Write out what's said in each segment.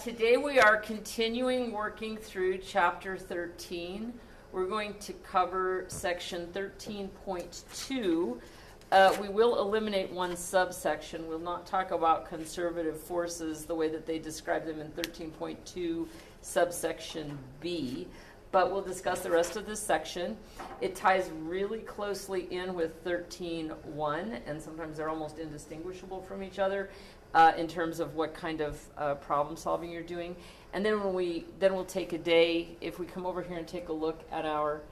Today we are continuing working through Chapter 13. We're going to cover Section 13.2. We will eliminate one subsection. We'll not talk about conservative forces the way that they describe them in 13.2 subsection B, but we'll discuss the rest of this section. It ties really closely in with 13.1, and sometimes they're almost indistinguishable from each other in terms of what kind of problem solving you're doing. And then we'll take a day, if we come over here and take a look at our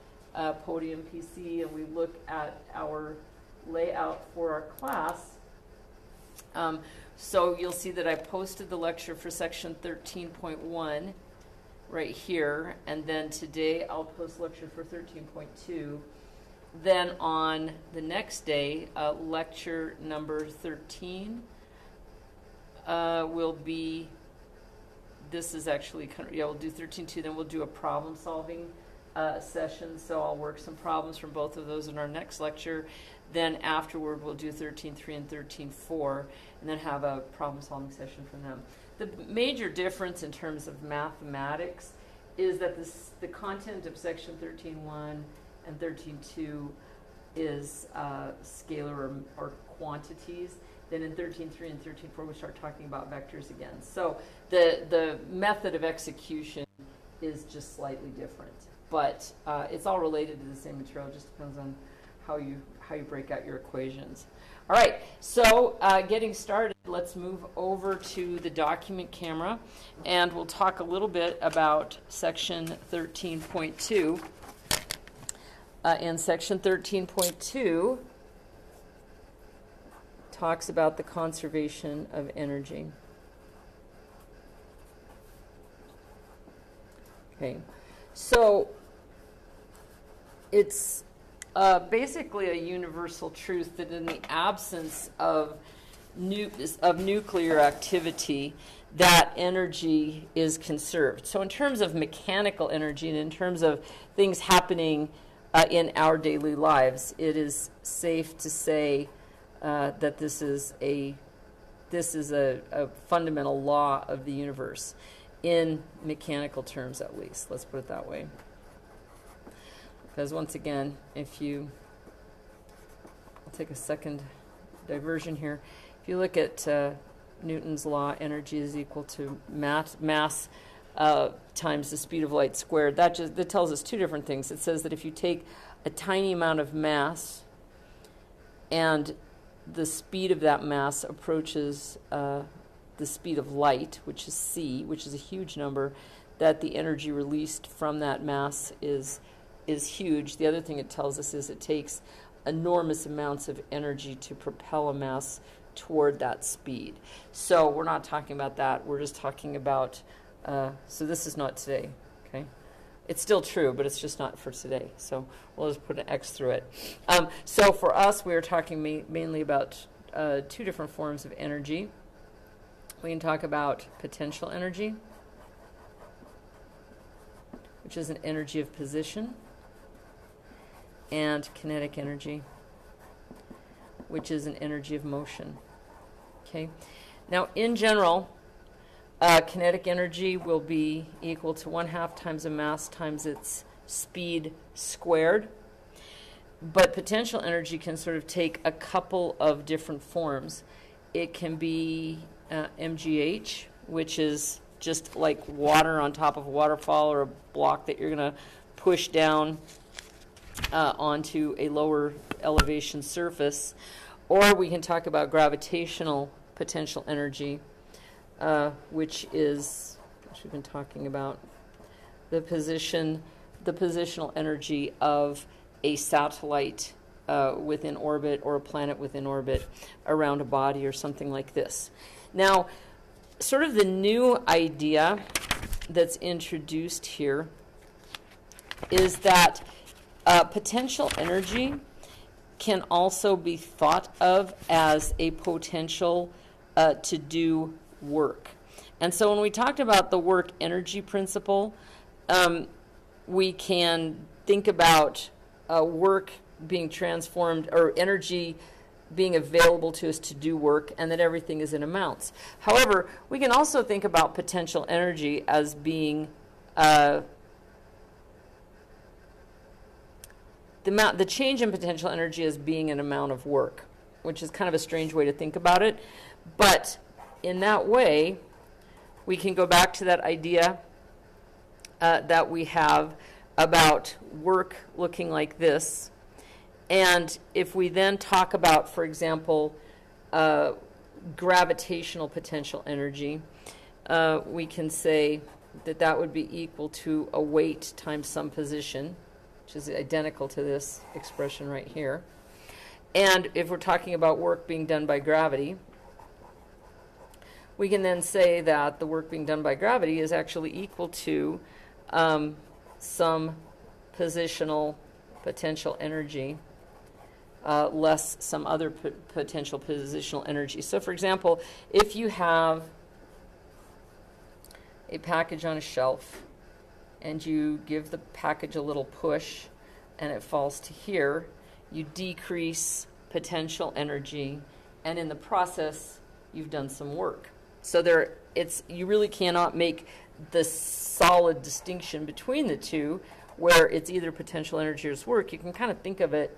podium PC and we look at our layout for our class. So you'll see that I posted the lecture for section 13.1 right here, and then today I'll post lecture for 13.2. Then on the next day, lecture number 13 will be, this is actually kind of, we'll do 13.2, then we'll do a problem solving session, so I'll work some problems from both of those in our next lecture. Then afterward, we'll do 13.3 and 13.4, and then have a problem-solving session from them. The major difference in terms of mathematics is that the content of section 13.1 and 13.2 is scalar or quantities. Then in 13.3 and 13.4, we start talking about vectors again. So the method of execution is just slightly different. But it's all related to the same material. It just depends on how you break out your equations. All right, so getting started, let's move over to the document camera, and we'll talk a little bit about section 13.2. And section 13.2 talks about the conservation of energy. Okay, so it's basically a universal truth that in the absence of nuclear activity, that energy is conserved. So in terms of mechanical energy and in terms of things happening in our daily lives, it is safe to say that this is a fundamental law of the universe, in mechanical terms at least. Let's put it that way. Because once again, I'll take a second diversion here. If you look at Newton's law, energy is equal to mass times the speed of light squared. That tells us two different things. It says that if you take a tiny amount of mass and the speed of that mass approaches the speed of light, which is c, which is a huge number, that the energy released from that mass is huge. The other thing it tells us is it takes enormous amounts of energy to propel a mass toward that speed. So we're not talking about that. We're just talking about, so this is not today, okay? It's still true, but it's just not for today. So we'll just put an X through it. So for us, we are talking mainly about two different forms of energy. We can talk about potential energy, which is an energy of position, and kinetic energy, which is an energy of motion. Okay. Now, in general, kinetic energy will be equal to 1/2 times the mass times its speed squared. But potential energy can sort of take a couple of different forms. It can be mgh, which is just like water on top of a waterfall or a block that you're going to push down onto a lower elevation surface. Or we can talk about gravitational potential energy, which we've been talking about, the positional energy of a satellite within orbit, or a planet within orbit around a body, or something like this. Now, sort of the new idea that's introduced here is that potential energy can also be thought of as a potential to do work. And so when we talked about the work energy principle, we can think about work being transformed, or energy being available to us to do work, and that everything is in amounts. However, we can also think about potential energy as being the change in potential energy as being an amount of work, which is kind of a strange way to think about it. But in that way, we can go back to that idea that we have about work looking like this. And if we then talk about, for example, gravitational potential energy, we can say that that would be equal to a weight times some position, which is identical to this expression right here. And if we're talking about work being done by gravity, we can then say that the work being done by gravity is actually equal to some positional potential energy less some other potential positional energy. So, for example, if you have a package on a shelf and you give the package a little push and it falls to here, you decrease potential energy, and in the process, you've done some work. So you really cannot make the solid distinction between the two, where it's either potential energy or it's work. You can kind of think of it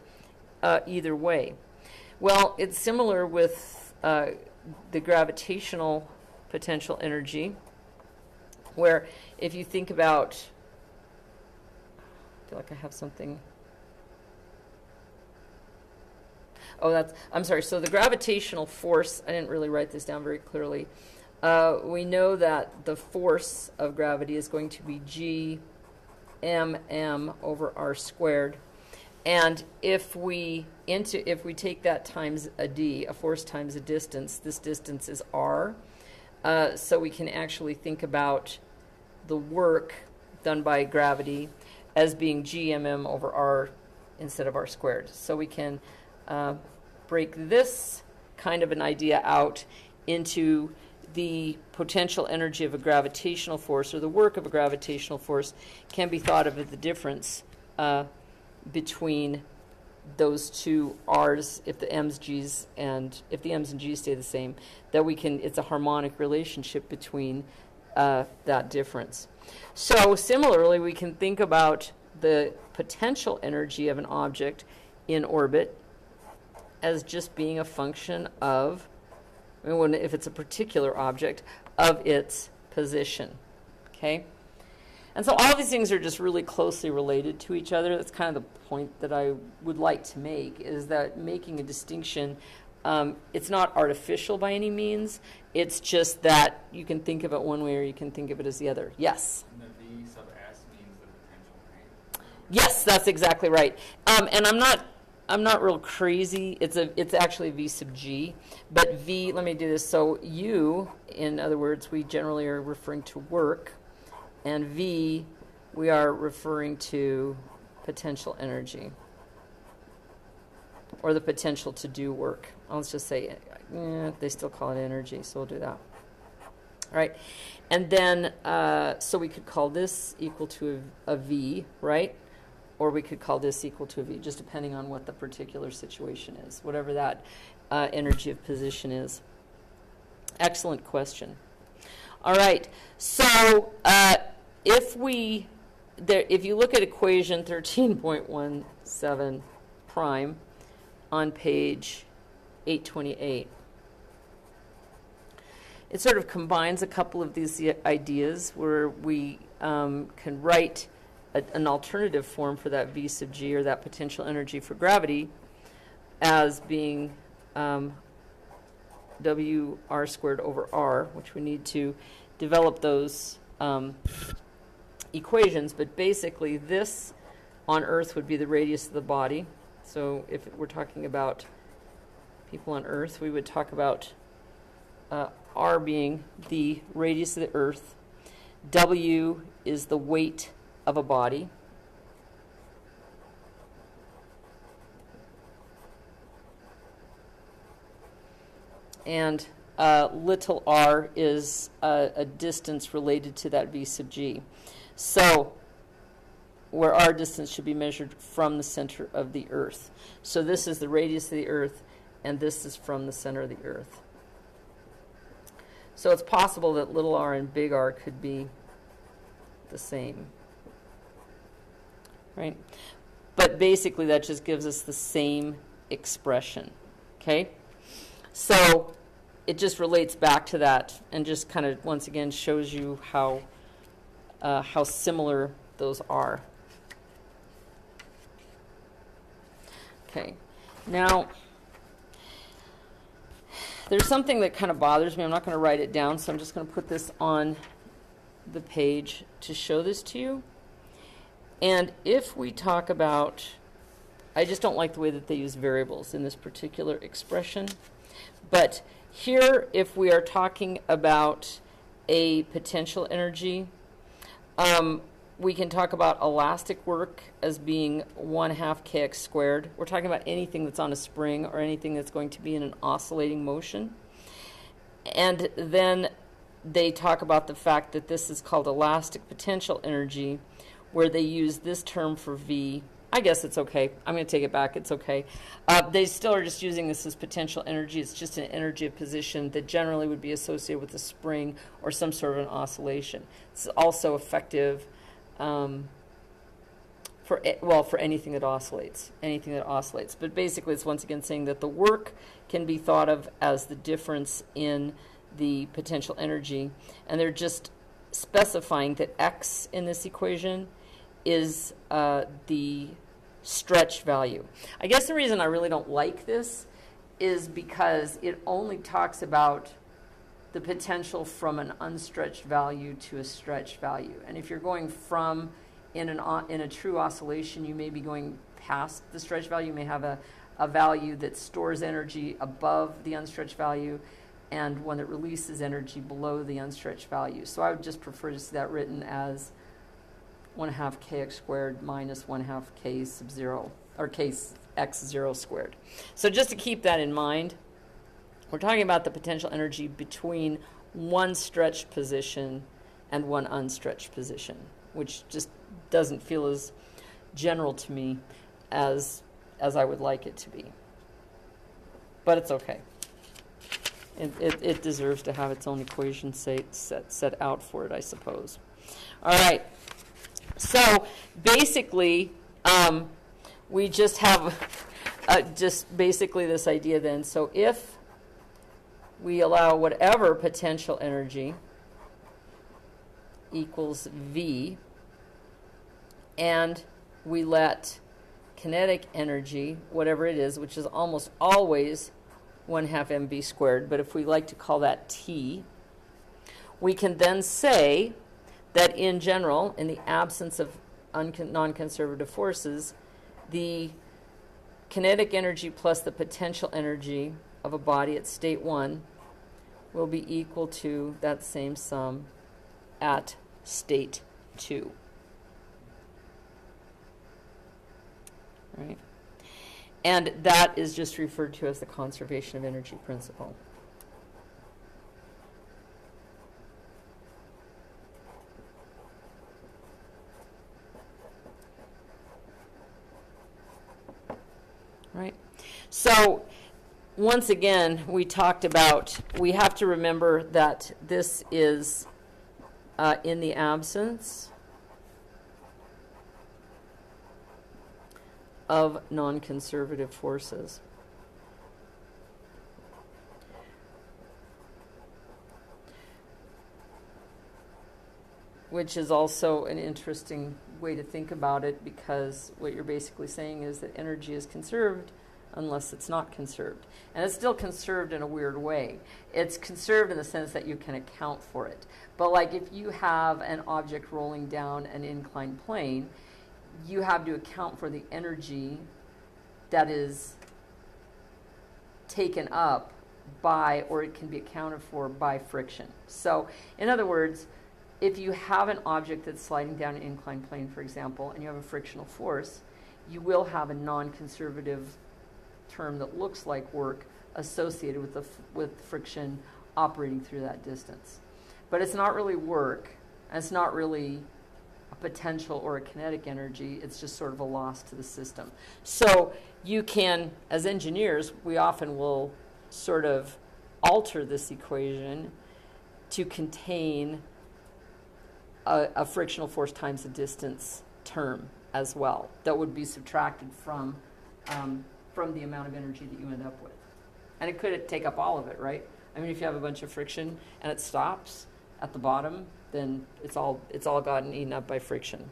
either way. Well, it's similar with the gravitational potential energy, where if you think about, I feel like I have something. I'm sorry. So the gravitational force, I didn't really write this down very clearly. We know that the force of gravity is going to be G mm over r squared. And if we take that times a d, a force times a distance, this distance is r. So we can actually think about the work done by gravity as being G mm over r instead of r squared. So we can break this kind of an idea out into the potential energy of a gravitational force, or the work of a gravitational force can be thought of as the difference between those two r's, if the m's, g's, and if the m's and g's stay the same, that it's a harmonic relationship between that difference. So similarly, we can think about the potential energy of an object in orbit as just being a function of, if it's a particular object, of its position. Okay? And so all these things are just really closely related to each other. That's kind of the point that I would like to make, is that making a distinction, it's not artificial by any means. It's just that you can think of it one way or you can think of it as the other. Yes? And the V sub S means the potential, right? Yes, that's exactly right. And I'm not real crazy. It's actually V sub G. But V, let me do this. So U, in other words, we generally are referring to work. And V, we are referring to potential energy, or the potential to do work. Let's just say, they still call it energy, so we'll do that. All right. And then, so we could call this equal to a V, right? Or we could call this equal to a V, just depending on what the particular situation is, whatever that energy of position is. Excellent question. All right, so if you look at equation 13.17 prime on page 828, it sort of combines a couple of these ideas where we can write an alternative form for that V sub G, or that potential energy for gravity, as being W r squared over r, which we need to develop those equations. But basically, this on Earth would be the radius of the body. So if we're talking about people on Earth, we would talk about r being the radius of the Earth. W is the weight of a body. And little r is a distance related to that V sub G. So where r distance should be measured from the center of the Earth. So this is the radius of the Earth, and this is from the center of the Earth. So it's possible that little r and big R could be the same, right? But basically that just gives us the same expression, okay? So it just relates back to that and just kind of once again shows you how similar those are. Okay, now there's something that kind of bothers me. I'm not going to write it down, so I'm just going to put this on the page to show this to you. And if we talk about, I just don't like the way that they use variables in this particular expression. But here, if we are talking about a potential energy, we can talk about elastic work as being 1/2 kx squared. We're talking about anything that's on a spring or anything that's going to be in an oscillating motion. And then they talk about the fact that this is called elastic potential energy, where they use this term for V. I guess it's okay. I'm going to take it back. It's okay. They still are just using this as potential energy. It's just an energy of position that generally would be associated with a spring or some sort of an oscillation. It's also effective for anything that oscillates. But basically, it's once again saying that the work can be thought of as the difference in the potential energy, and they're just specifying that X in this equation is the stretch value. I guess the reason I really don't like this is because it only talks about the potential from an unstretched value to a stretched value. And if you're going from in a true oscillation, you may be going past the stretch value. You may have a value that stores energy above the unstretched value and one that releases energy below the unstretched value. So I would just prefer to see that written as 1/2 kx squared minus 1/2 k sub 0, or k x 0 squared. So just to keep that in mind, we're talking about the potential energy between one stretched position and one unstretched position, which just doesn't feel as general to me as I would like it to be. But it's okay. It deserves to have its own equation set out for it, I suppose. All right. So basically, we just have just basically this idea then. So if we allow whatever potential energy equals V, and we let kinetic energy, whatever it is, which is almost always 1/2 mv squared, but if we like to call that T, we can then say that in general, in the absence of non-conservative forces, the kinetic energy plus the potential energy of a body at state 1 will be equal to that same sum at state 2. Right? And that is just referred to as the conservation of energy principle. Right? So once again, we talked about, we have to remember that this is in the absence of non-conservative forces. Which is also an interesting way to think about it, because what you're basically saying is that energy is conserved unless it's not conserved. And it's still conserved in a weird way. It's conserved in the sense that you can account for it. But like if you have an object rolling down an inclined plane, you have to account for the energy that is taken up by, or it can be accounted for by friction. So in other words, if you have an object that's sliding down an inclined plane, for example, and you have a frictional force, you will have a non-conservative term that looks like work associated with friction operating through that distance. But it's not really work, and it's not really a potential or a kinetic energy. It's just sort of a loss to the system. So you can, as engineers, we often will sort of alter this equation to contain a frictional force times a distance term as well that would be subtracted from the amount of energy that you end up with. And it could take up all of it, right? I mean, if you have a bunch of friction and it stops at the bottom, then it's all gotten eaten up by friction.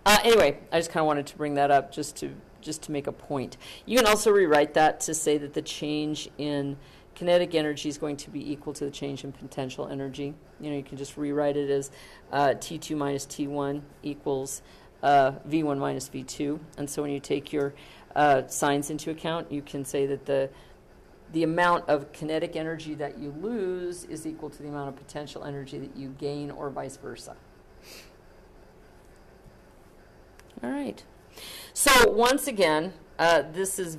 Anyway, I just kind of wanted to bring that up just to make a point. You can also rewrite that to say that the change in kinetic energy is going to be equal to the change in potential energy. You can just rewrite it as T2 minus T1 equals V1 minus V2. And so when you take your signs into account, you can say that the amount of kinetic energy that you lose is equal to the amount of potential energy that you gain, or vice versa. All right. So once again, this is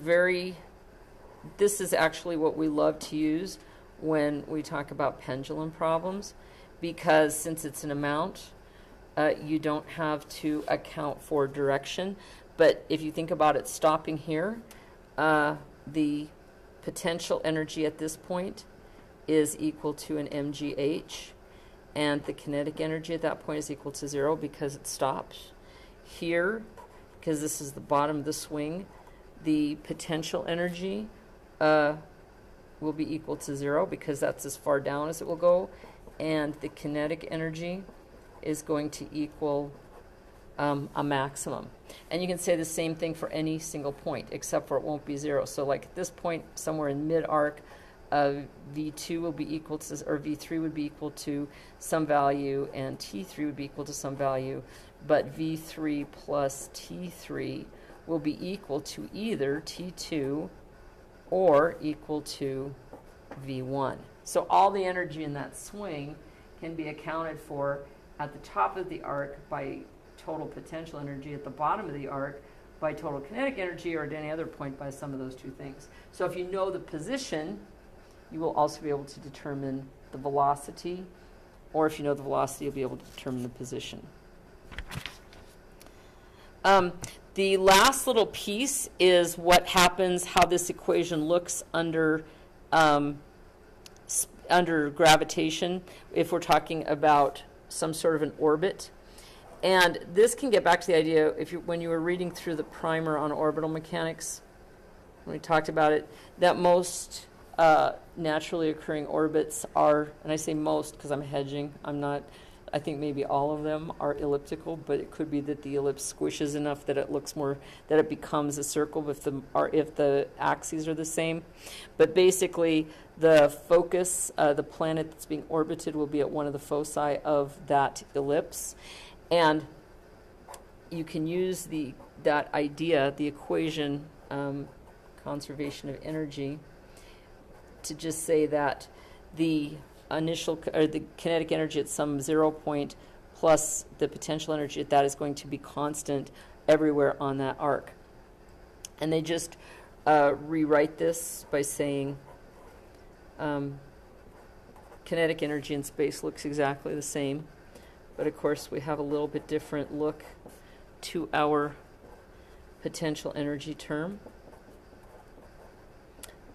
actually what we love to use when we talk about pendulum problems, because since it's an amount, you don't have to account for direction. But if you think about it stopping here, the potential energy at this point is equal to an mgh, and the kinetic energy at that point is equal to 0 because it stops. Here, because this is the bottom of the swing, the potential energy will be equal to 0 because that's as far down as it will go, and the kinetic energy is going to equal a maximum. And you can say the same thing for any single point, except for it won't be 0. So like at this point, somewhere in mid-arc, V2 will be equal to, or V3 would be equal to some value, and T3 would be equal to some value, but V3 plus T3 will be equal to either T2 or equal to V1. So all the energy in that swing can be accounted for at the top of the arc by total potential energy, at the bottom of the arc by total kinetic energy, or at any other point by some of those two things. So if you know the position, you will also be able to determine the velocity, or if you know the velocity, you'll be able to determine the position. The last little piece is what happens, how this equation looks under gravitation, if we're talking about some sort of an orbit. And this can get back to the idea, when you were reading through the primer on orbital mechanics, when we talked about it, that most naturally occurring orbits are, and I say most because I'm hedging, I think maybe all of them are elliptical, but it could be that the ellipse squishes enough that it looks more, that it becomes a circle if the axes are the same. But basically, the focus, the planet that's being orbited, will be at one of the foci of that ellipse. And you can use that idea, the equation, conservation of energy, to just say that the the kinetic energy at some 0 point plus the potential energy at that is going to be constant everywhere on that arc. And they just rewrite this by saying kinetic energy in space looks exactly the same, but of course we have a little bit different look to our potential energy term,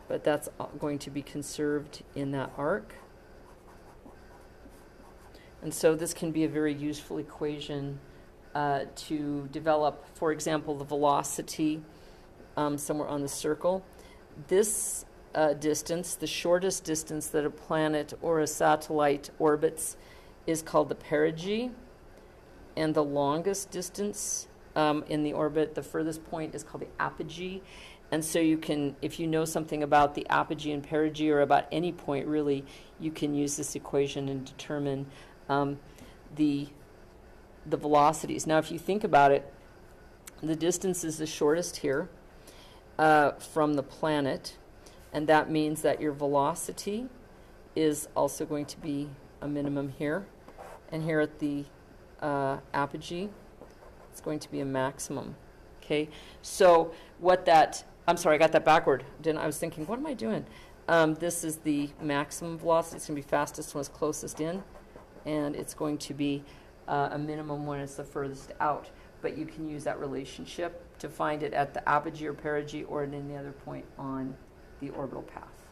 but that's going to be conserved in that arc. And so this can be a very useful equation to develop, for example, the velocity somewhere on the circle. This distance, the shortest distance that a planet or a satellite orbits, is called the perigee, and the longest distance in the orbit, the furthest point, is called the apogee. And so you can, if you know something about the apogee and perigee, or about any point really, you can use this equation and determine the velocities. Now, if you think about it, the distance is the shortest here from the planet, and that means that your velocity is also going to be a minimum here, and here at the apogee, it's going to be a maximum. Okay, so what that, I'm sorry, I got that backward. I was thinking, what am I doing? This is the maximum velocity. It's going to be fastest when it's closest in, and it's going to be a minimum when it's the furthest out. But you can use that relationship to find it at the apogee or perigee or at any other point on the orbital path.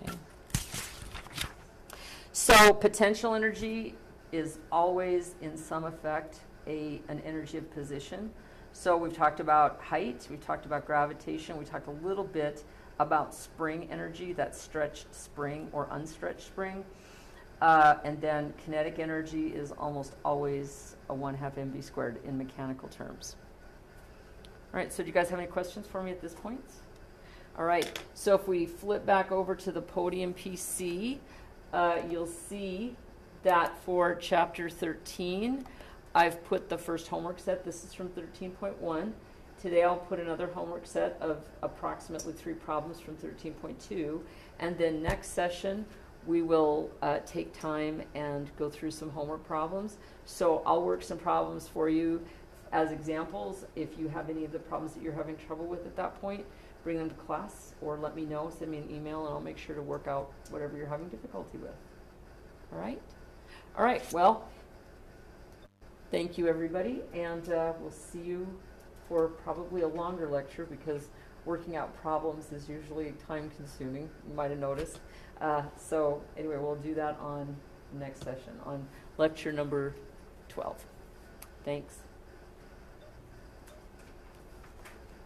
Okay. So potential energy is always, in some effect, an energy of position. So we've talked about height, we've talked about gravitation, we talked a little bit about spring energy, that stretched spring or unstretched spring. And then kinetic energy is almost always a 1/2 mv squared in mechanical terms. All right, so do you guys have any questions for me at this point? All right, so if we flip back over to the podium PC, you'll see that for chapter 13, I've put the first homework set. This is from 13.1. Today I'll put another homework set of approximately 3 problems from 13.2. And then next session, we will take time and go through some homework problems. So I'll work some problems for you as examples. If you have any of the problems that you're having trouble with at that point, bring them to class or let me know, send me an email, and I'll make sure to work out whatever you're having difficulty with. All right? All right, well, thank you, everybody, and we'll see you for probably a longer lecture because working out problems is usually time-consuming, you might have noticed. So anyway, we'll do that on the next session, on lecture number 12. Thanks.